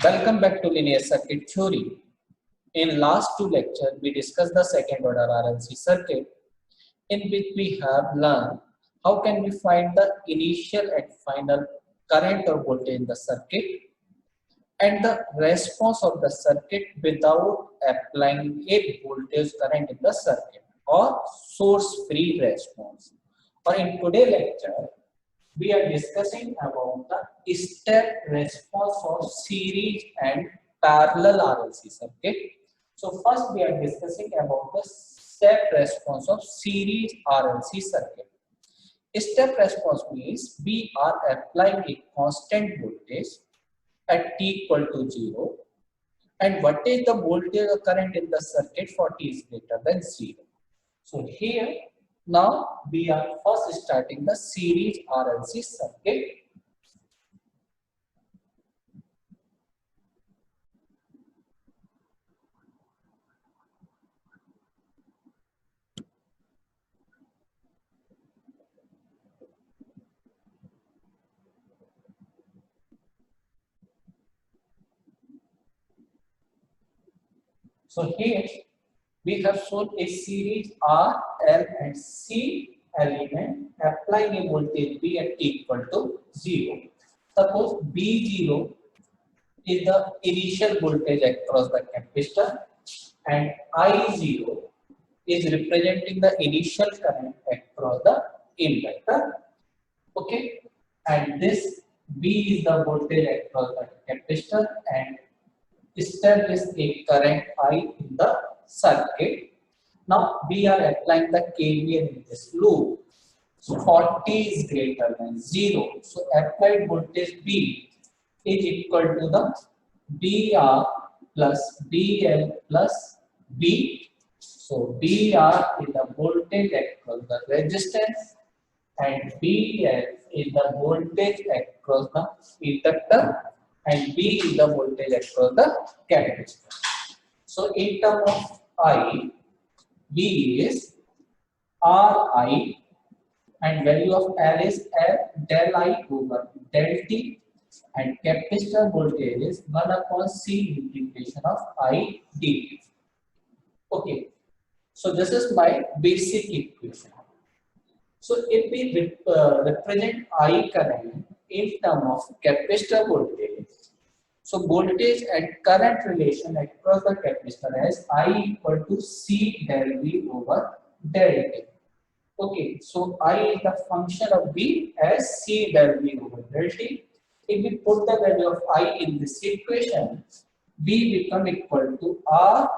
Welcome back to linear circuit theory. In last two lectures, we discussed the second order RLC circuit, in which we have learned how can we find the initial and final current or voltage in the circuit and the response of the circuit without applying a voltage current in the circuit or source free response. Or in today's lecture, we are discussing about the step response of series and parallel RLC circuit. So first we are discussing about the step response of series RLC circuit. Step response means we are applying a constant voltage at t equal to 0, and what is the voltage or current in the circuit for t is greater than 0. So here now we are first starting the series RLC circuit. So here we have shown a series R, L and C element applying a voltage V at t equal to 0. Suppose B0 is the initial voltage across the capacitor and I0 is representing the initial current across the inductor. Okay, and this V is the voltage across the capacitor and establish a current I in the circuit. Now we are applying the KVL in this loop. So 40 is greater than 0. So applied voltage B is equal to the BR plus BL plus B. So BR is the voltage across the resistance and BL is the voltage across the inductor and B is the voltage across the capacitor. So in terms of I, B is Ri and value of L is L del I over del T and capacitor voltage is 1 upon C multiplication of I dt. Okay, so this is my basic equation. So if we represent I current in terms of capacitor voltage, so voltage and current relation across the capacitor as I equal to C del V over del T. Okay, so I is the function of V as C del V over del T. If we put the value of I in this equation, V become equal to R.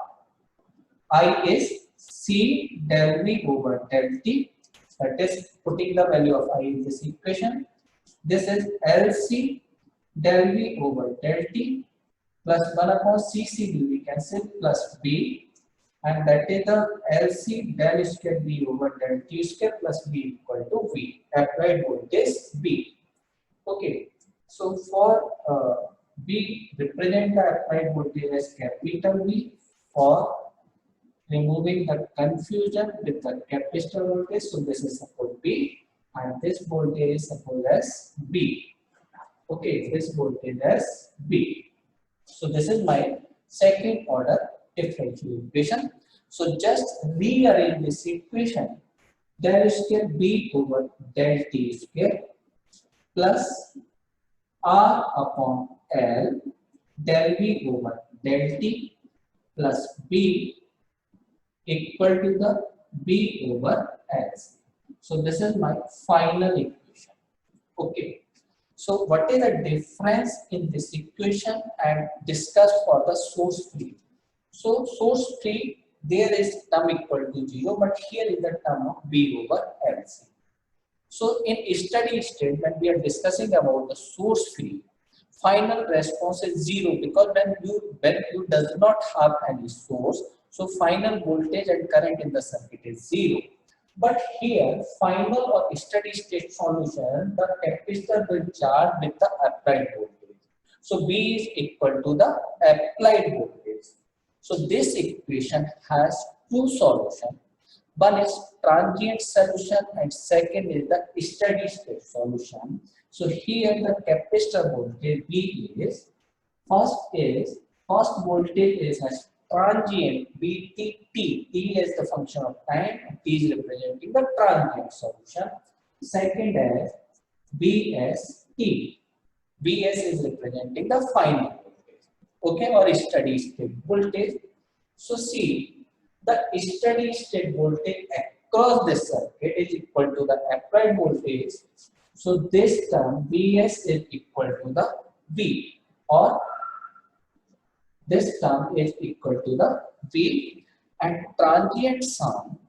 I is C del V over del T. That is putting the value of I in this equation. This is LC del V over del T plus 1 upon CC will be cancelled plus B, and that is the LC del square V over del T square plus B equal to V. Applied voltage B. Okay, so for B represent the applied voltage as capital V for removing the confusion with the capacitor voltage. So this is suppose B and this voltage is suppose as B. Okay, this voltage as B. So this is my second order differential equation. So just rearrange this equation. Del square B over del T square plus R upon L del V over del T plus B equal to the B over S. So this is my final equation. Okay. So what is the difference in this equation and discuss for the source free? So source free, there is term equal to 0, but here is the term of B over LC. So in steady state, when we are discussing about the source free, final response is 0 because when you does not have any source, so final voltage and current in the circuit is 0. But here, final or steady state solution, the capacitor will charge with the applied voltage. So B is equal to the applied voltage. So this equation has two solutions. One is transient solution and second is the steady state solution. So here the capacitor voltage V is First voltage is as transient BTT. T is the function of time and T is representing the transient solution. Second is BST. BS is representing the final voltage, okay, or steady state voltage. So see, the steady state voltage across this circuit is equal to the applied voltage. So this term Vs is equal to the V, or this term is equal to the V, and transient sum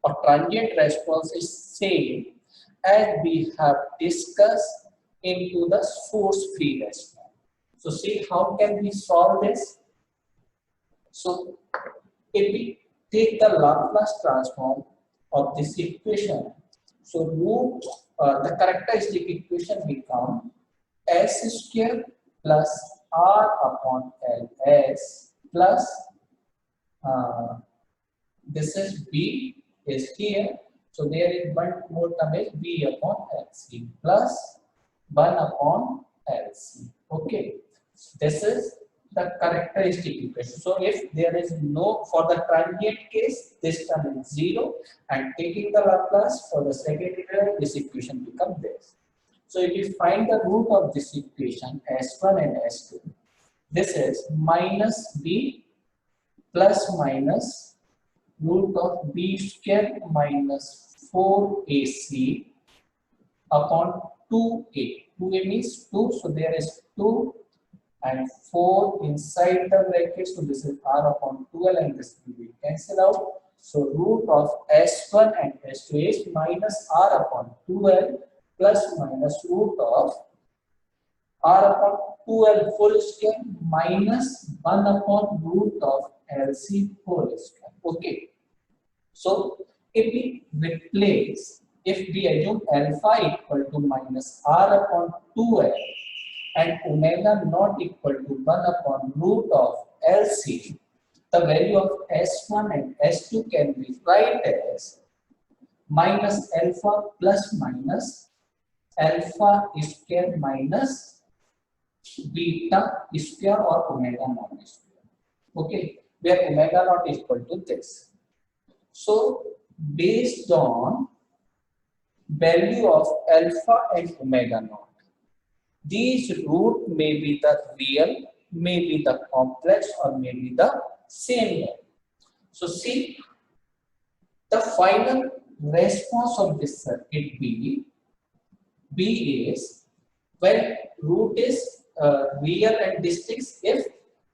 or transient response is same as we have discussed into the source free response. So see, how can we solve this? So if we take the Laplace transform of this equation, so the characteristic equation become s square plus r upon ls plus this is b is here, so there is one more term is b upon lc plus 1 upon lc. Okay, this is the characteristic equation. So if there is no, for the transient case, this term is 0, and taking the Laplace for the second iteration, this equation becomes this. So if you find the root of this equation, S1 and S2, this is minus B plus minus root of B square minus 4AC upon 2A. 2A means 2, so there is 2 and 4 inside the bracket, so this is r upon 12 and this will be cancelled out. So root of S1 and S2 is minus r upon 12 plus minus root of r upon 12 whole square minus 1 upon root of LC whole square. Okay, so if we replace, if we assume alpha equal to minus r upon 12 and omega not equal to 1 upon root of LC, the value of S1 and S2 can be write as minus alpha plus minus alpha square minus beta square or omega naught square. Okay, where omega naught is equal to this. So based on value of alpha and omega naught, these root may be the real, may be the complex, or may be the same value. So see, the final response of this circuit B is when root is real and distinct if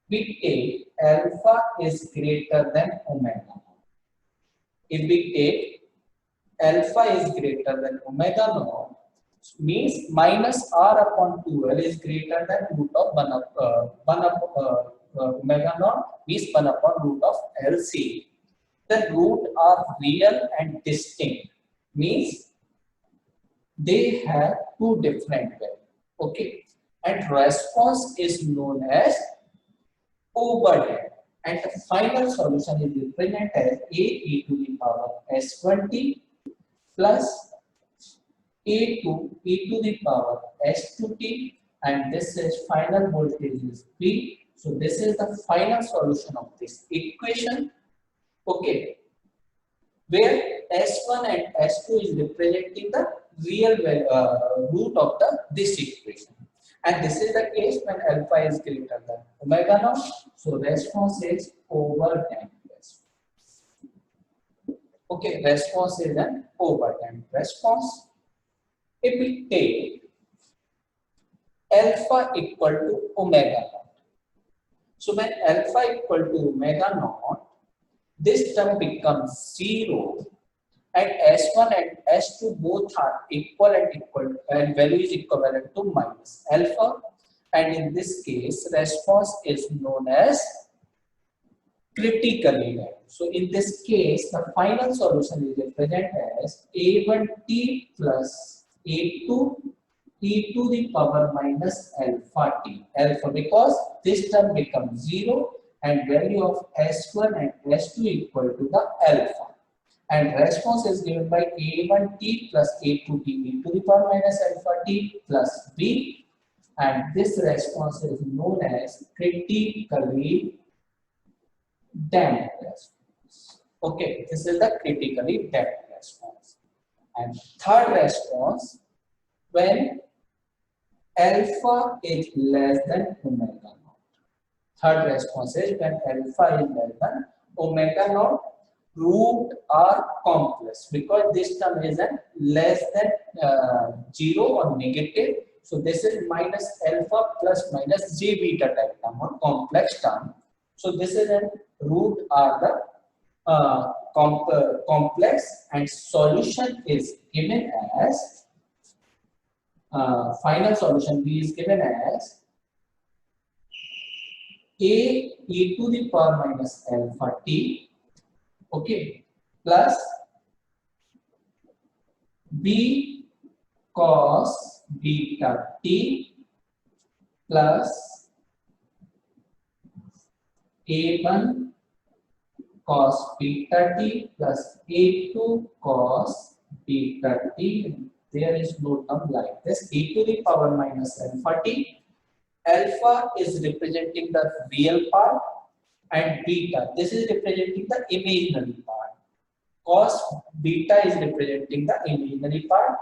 we take alpha is greater than omega. If we take alpha is greater than omega naught, means minus r upon 12 is greater than root of 1 upon omega naught, means 1 upon root of LC. The root are real and distinct, means they have two different values. Okay, and response is known as overlap, and the final solution is represented as a e to the power s20 plus a to e to the power s2t, and this is final voltage is V. So this is the final solution of this equation. Okay, where S1 and S2 is representing the real root of this equation, and this is the case when alpha is greater than omega naught. So response is overdamped response. Okay, response is an overdamped response. If we take alpha equal to omega naught, so when alpha equal to omega naught, this term becomes 0, and S1 and S2 both are equal and value is equivalent to minus alpha, and in this case response is known as critically damped. So in this case the final solution is represented as A1t plus A2 e to the power minus alpha t, alpha because this term becomes 0 and value of S1 and S2 equal to the alpha, and response is given by A1t plus A2t e to the power minus alpha t plus B, and this response is known as critically damped response. Okay, this is the critically damped response. And third response, when alpha is less than omega naught. Third response is when alpha is less than omega naught. Root are complex because this term is a less than 0 or negative. So this is minus alpha plus minus j beta type term or complex term. So this is a root are the complex, and solution is given as final solution B is given as a e to the power minus alpha t, okay, plus b cos beta t plus a1 cos beta t plus a2 cos beta t. There is no term like this. E to the power minus alpha t. Alpha is representing the real part and beta, this is representing the imaginary part. Cos beta is representing the imaginary part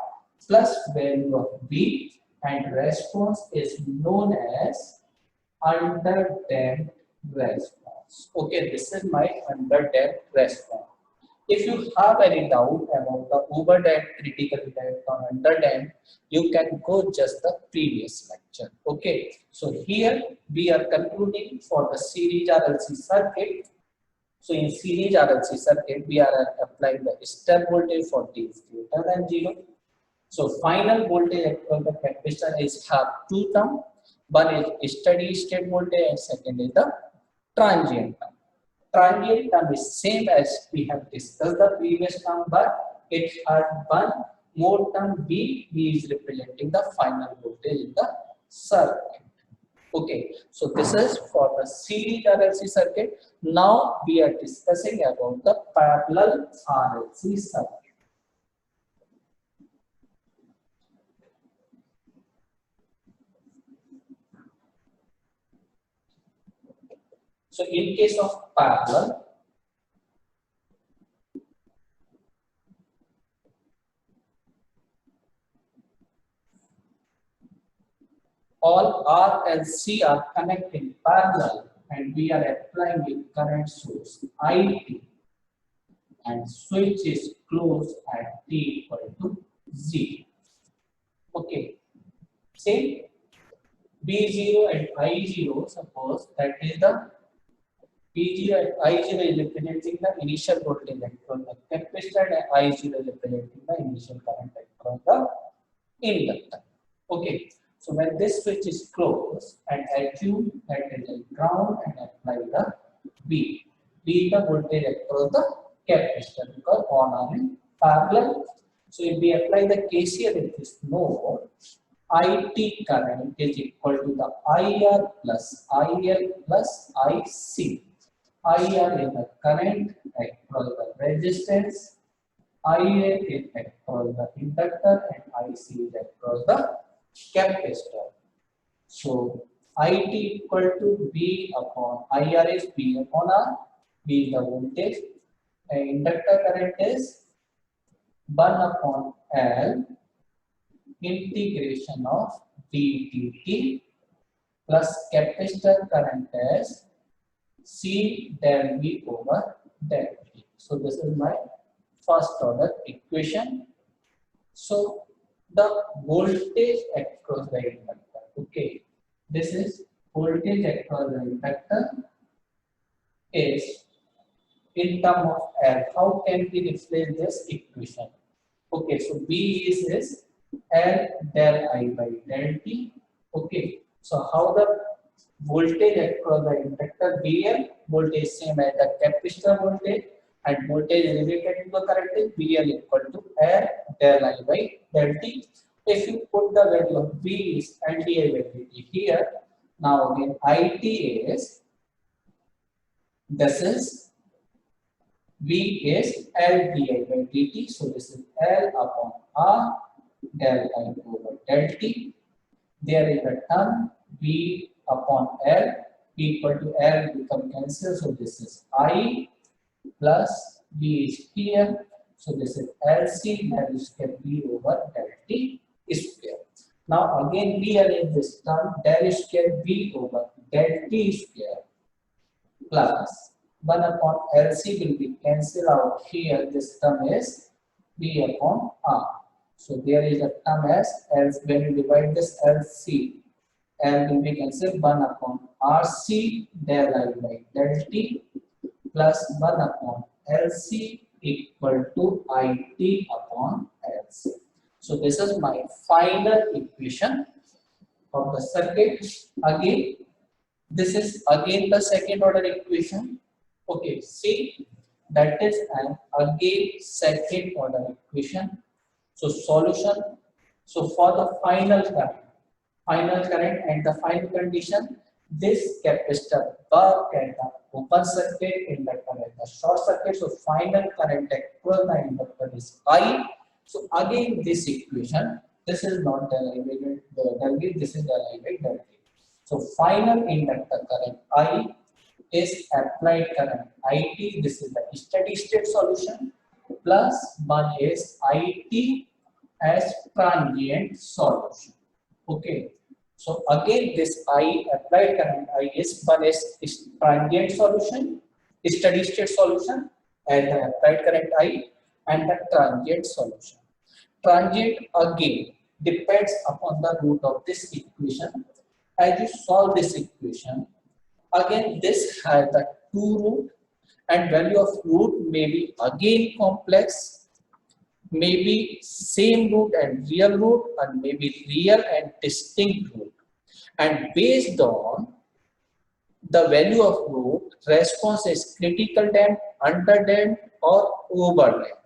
plus value of b, and response is known as underdamped response. Okay, this is my underdamped response. If you have any doubt about the overdamped, critically damped or underdamped, you can go just the previous lecture. Okay, so here we are concluding for the series RLC circuit. So in series RLC circuit, we are applying the step voltage for t is greater than 0. So final voltage across the capacitor is have two terms. One is steady state voltage and second is the transient term. Transient term is same as we have discussed the previous term, but it had one more term B. B is representing the final voltage in the circuit. Okay, so this is for the series RLC circuit. Now we are discussing about the parallel RLC circuit. So in case of parallel, all R and C are connected parallel, and we are applying a current source IT, and switch is closed at t equal to 0. Okay, same B0 and I0, suppose that is the B0 and I0 is representing the initial voltage across the capacitor and I0 is representing the initial current across the inductor. Okay, so when this switch is closed and assume that it is ground and apply the B. B the voltage across the capacitor because all are in parallel. So if we apply the KCL in this node, IT current is equal to the IR plus IL plus IC. IR is the current across the resistance, IL is across the inductor, and IC is across the capacitor. So IT equal to B upon IR is B upon R. B is the voltage, and inductor current is 1 upon L integration of ddt plus capacitor current as C del V over del V. So this is my first order equation. So the voltage across the inductor. Okay, this is voltage across the inductor is in term of L. How can we replace this equation? Okay, so B is L del I by del T. Okay, so how the voltage across the inductor BL, voltage same as the capacitor voltage, and voltage related to the current is BL equal to L del I by del T. If you put the value of V is LDI by dt here, now again IT is, this is V is L di by dt, so this is L upon R del I over del T. there is a term V upon L, P equal to L become cancelled, so this is I plus V is here, so this is LC, that is can B over del T square. Now again we arrange this term del square B over del T square plus 1 upon LC will be cancelled out here, this term is B upon R. So there is a term as when you divide this LC, L will be cancelled 1 upon RC del I by del T plus 1 upon LC equal to IT upon LC. So this is my final equation of the circuit. Again, this is again the second order equation. Okay, see, that is an again second order equation. So solution. So for the final current and the final condition, this capacitor work at the open circuit, inductor at the short circuit. So final current across the inductor is I. So again this equation, this is not del V, this is del I by del T. So final inductor current I is applied current IT. This is the steady state solution, plus 1 is IT as transient solution. Okay. So again this I applied current I is 1 is transient solution, steady state solution as the applied current I, and the transient solution. Transient again depends upon the root of this equation. As you solve this equation, again this has the two root, and value of root may be again complex, maybe same root and real root, and maybe real and distinct root. And based on the value of root, response is critical damped, underdamped, or overdamped.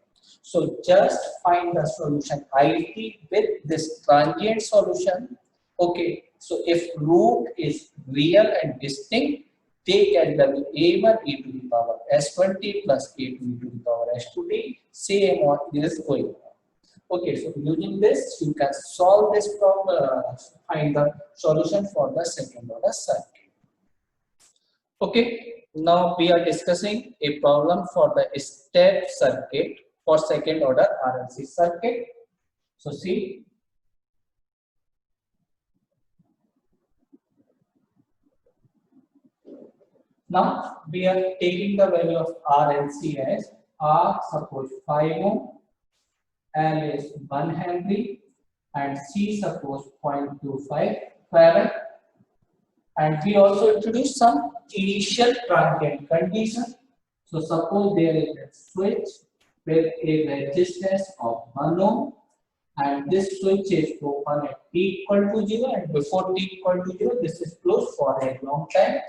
So just find the solution IT with this transient solution. Okay, so if root is real and distinct, take as value A1 e to the power S20 plus A2 e to the power S2t. Same on this going on. Okay, so using this, you can solve this problem, find the solution for the second order circuit. Okay, now we are discussing a problem for the step circuit for second order RLC circuit. So see, now we are taking the value of RLC as R, suppose 5 ohm, L is 1 Henry, and C suppose 0.25 farad. And we also introduce some initial transient condition. So suppose there is a switch with a resistance of 1 ohm, and this switch is open at t equal to 0, and before t equal to 0, this is closed for a long time.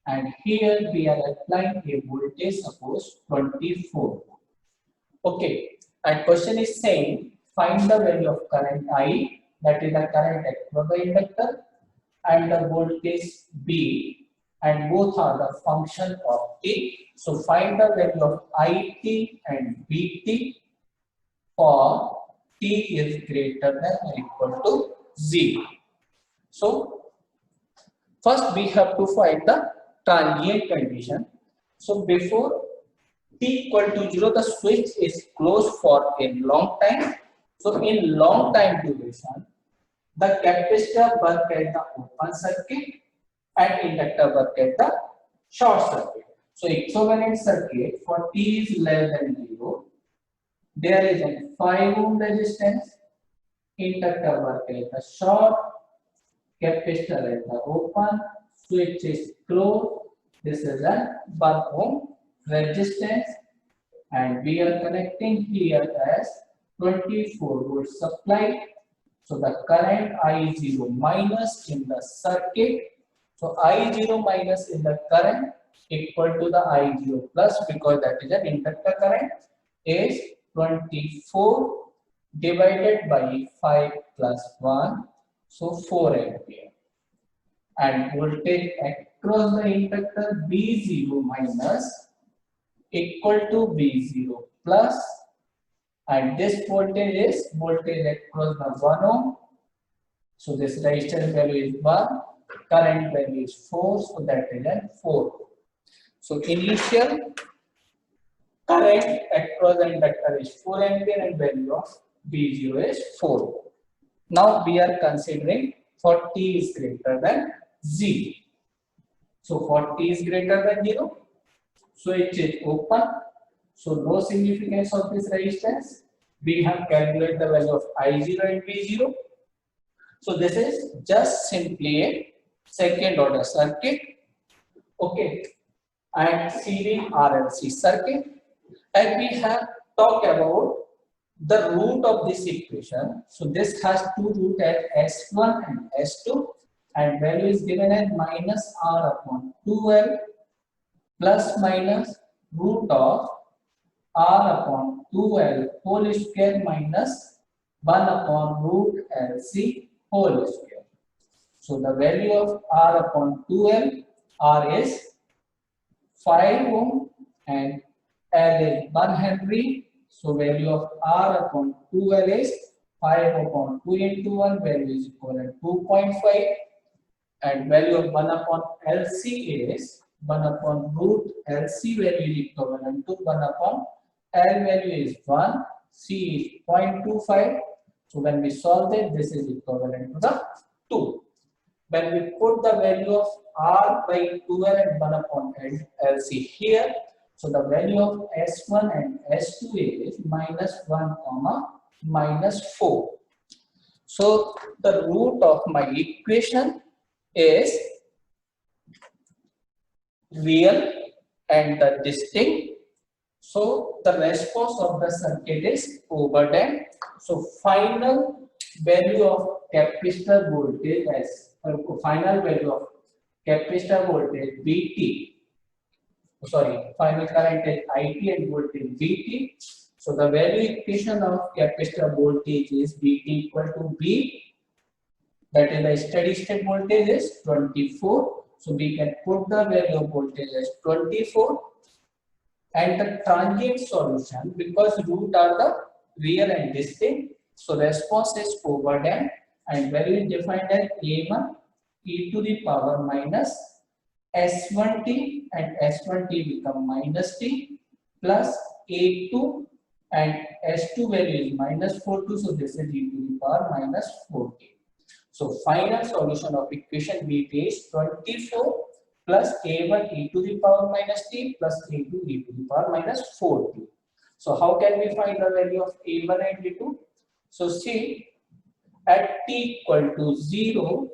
And here we are applying a voltage, suppose 24. Okay, and question is saying find the value of current I, that is the current across the inductor, and the voltage B, and both are the function of t. So find the value of IT and BT for t is greater than or equal to 0. So first we have to find the transient condition. So before t equal to 0, the switch is closed for a long time. So in long time duration, the capacitor work at the open circuit and inductor work at the short circuit. So equivalent circuit for t is less than 0, there is a 5 ohm resistance, inductor work at the short, capacitor at the open, switch is closed. This is a 1 ohm resistance, and we are connecting here as 24 volt supply. So the current I0 minus in the circuit. So I0 minus in the current equal to the I0 plus, because that is an inductor current, is 24 divided by 5 plus 1, so 4 ampere. And voltage across the inductor B0 minus equal to B0 plus, and this voltage is voltage across the 1 ohm So this resistance value is 1, current value is 4, so that is an 4. So initial current across the inductor is 4 ampere and value of V0 is 4. Now we are considering for t is greater than 0. So for t is greater than 0, so it is open. So no significance of this resistance. We have calculated the value of I0 and V0. So this is just simply a second order circuit. Okay. And series RLC circuit. And we have talked about the root of this equation. So this has two roots as S1 and S2, and value is given as minus R upon 2L plus minus root of R upon 2L whole square minus 1 upon root LC whole square. So the value of R upon 2L, R is 5 ohm and L is 1 Henry. So value of R upon 2L is 5 upon 2 into 1, value is equivalent to 2.5, and value of 1 upon LC is 1 upon root LC, value is equivalent to 1 upon L, value is 1, C is 0.25. So when we solve it, this is equivalent to the 2. When we put the value of R by 2L and 1 upon LC here, so the value of S1 and S2 is minus 1 comma minus 4. So the root of my equation is real and the distinct. So the response of the circuit is overdamped. So final value of capacitor voltage as final value of capacitor voltage VT. Sorry, final current is IT and voltage VT. So the value equation of capacitor voltage is VT equal to V. That is the steady state voltage is 24. So we can put the value of voltage as 24. And the transient solution, because root are the real and distinct, so response is overdamped and value is defined as A1 e to the power minus S1t, and S1t become minus t plus A2, and S2 value is minus 4t, so this is e to the power minus 4t. So final solution of equation VT is 24 plus A1 e to the power minus t plus A2 e to the power minus 4t. So how can we find the value of A1 and A2? So see, at t equal to 0,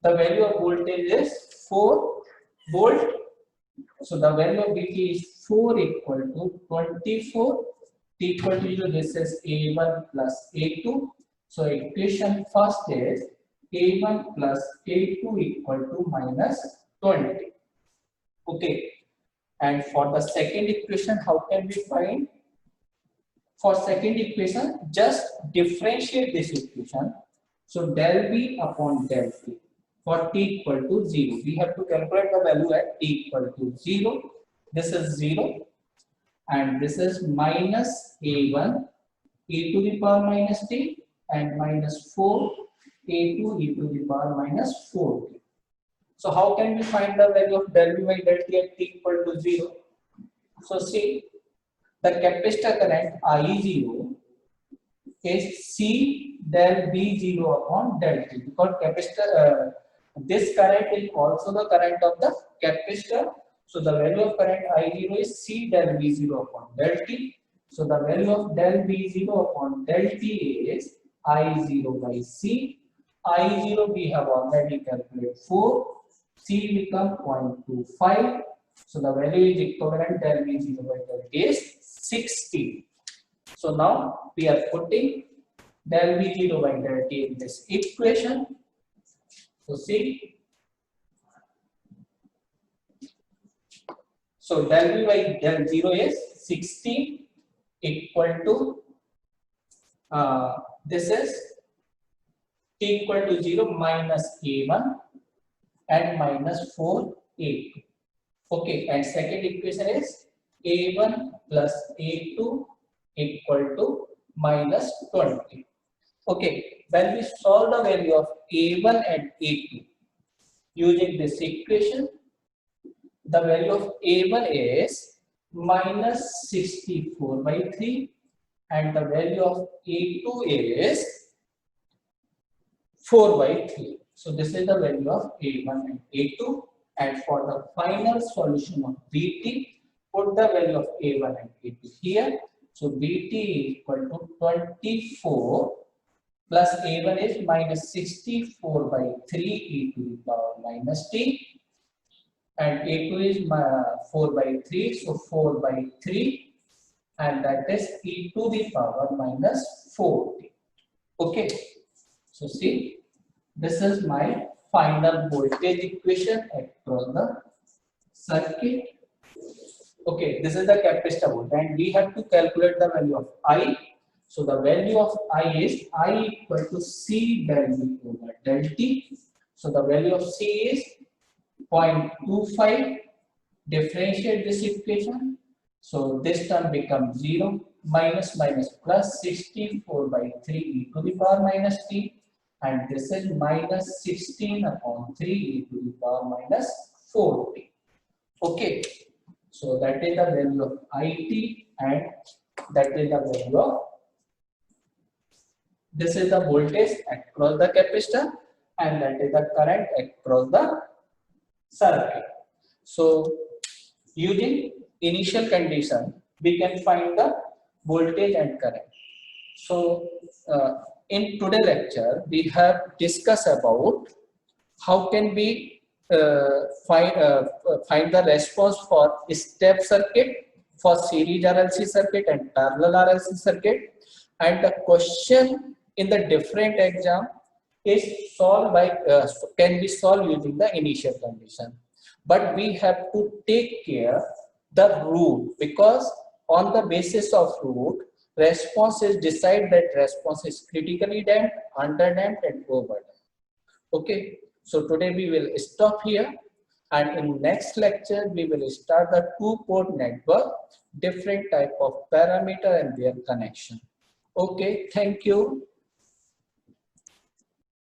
the value of voltage is 4 volt. So the value of VT is 4 equal to 24. T equal to 0, this is A1 plus A2. So equation first is A1 plus A2 equal to minus 20. Okay. And for the second equation, how can we find? For second equation, just differentiate this equation. So del V upon del T. For t equal to 0, we have to calculate the value at t equal to 0. This is 0 and this is minus A1 e to the power minus t and minus 4 A2 e to the power minus 4t. So how can we find the value of del V by del T at t equal to 0? So see, the capacitor current I0 is C del V0 upon del T, because capacitor this current is also the current of the capacitor. So the value of current I0 is C del V0 upon del T. So the value of del V0 upon del T is I0 by C. I0 we have already calculated 4. C become 0.25. So the value is equivalent del V0 by del T is 60. So now we are putting del V0 by del T in this equation. So see, so del V by del 0 is 60 equal to this is t equal to 0 minus A1 and minus 4 A2. Okay, and second equation is A1 plus A2 equal to minus 20. Okay, when we solve the value of A1 and A2 using this equation, the value of A1 is minus 64 by 3 and the value of A2 is 4 by 3. So this is the value of A1 and A2, and for the final solution of BT, put the value of A1 and A2 here. So BT is equal to 24 plus A1 is minus 64 by 3 e to the power minus t, and A2 is 4 by 3, so 4 by 3, and that is e to the power minus 4t. Okay, so see, this is my final voltage equation across the circuit. Okay, this is the capacitor volt, and we have to calculate the value of I. So the value of I is I equal to C del V over del T. So the value of C is 0.25. Differentiate this equation. So this term becomes 0. Minus plus 64 by 3 e to the power minus t. And this is minus 16 upon 3 e to the power minus 4t. Okay. So that is the value of IT, and that is the value of, this is the voltage across the capacitor, and that is the current across the circuit. So using initial condition, we can find the voltage and current. So in today's lecture, we have discussed about how can we find the response for step circuit, for series RLC circuit and parallel RLC circuit, and the question in the different exam is solved by can be solved using the initial condition. But we have to take care the root, because on the basis of root, response is decide that response is critically damped, underdamped, and overdamped. Okay, so today we will stop here, and in next lecture we will start the two-port network, different type of parameter and their connection. Okay, thank you.